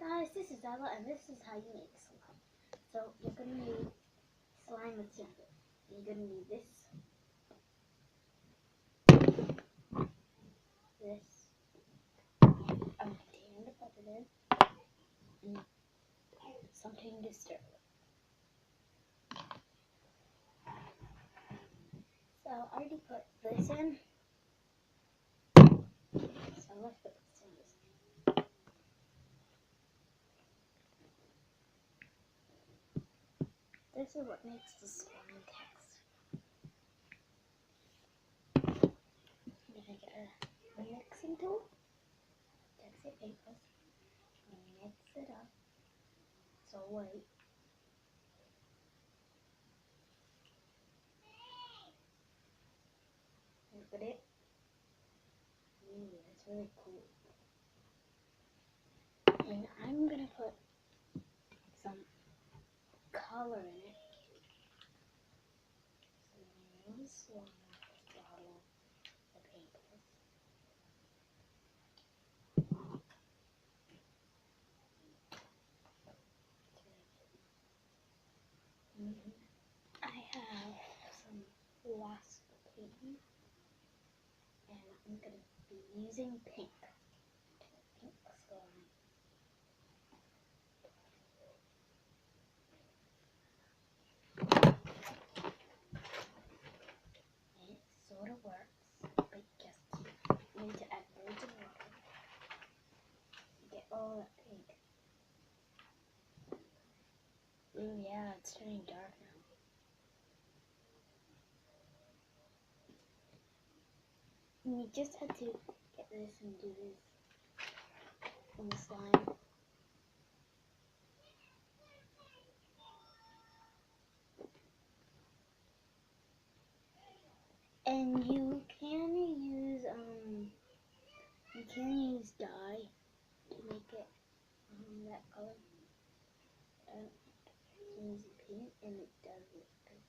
Guys, this is Ella, and this is how you make slime. So you're gonna need slime with simple. You're gonna need this, a container to put it in, and something to stir with. So I already put this in. So let's put this in this. This is what makes the slime text. I'm gonna get a mixing tool, Texas papers, mix it up. So wait. Look at it. That's really cool. And I'm gonna put some color in it. So one bottle of papers. I have some wasp paint, and I'm gonna be using pink slime. It sort of works, but just need to add loads of water to get all that pink. Ooh, yeah, it's turning dark now. And you just have to get this and do this in the slime. And you can use dye to make it that color. Use paint and it does look good.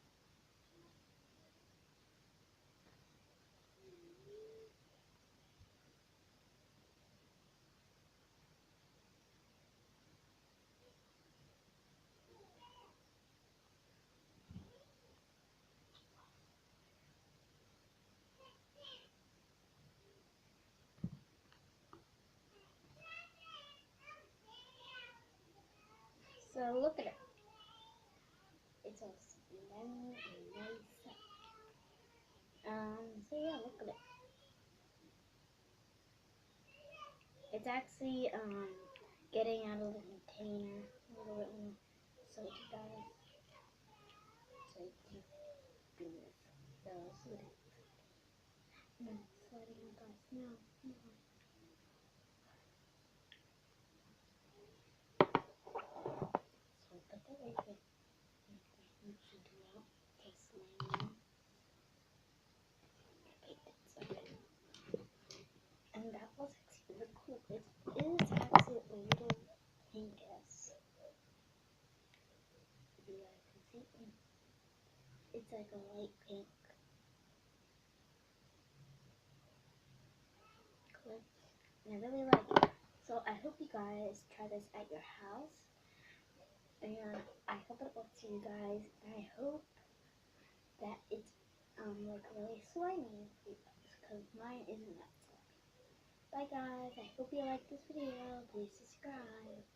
So look at it. It's all lemon and nice. So yeah, look at it. It's actually getting out of the container a little bit more. So you guys, so you can do this. So slide it. No, sliding on guys. No. So put that right here. You should do that. Take slime. And that was actually really cool. It is actually a little pinkish. If you guys can see, it's like a light pink. Cool. And I really like it. So I hope you guys try this at your house. And I hope it works for you guys. And I hope that it's like really slimy for you guys, because mine isn't that slimy. Bye guys. I hope you like this video. Please subscribe.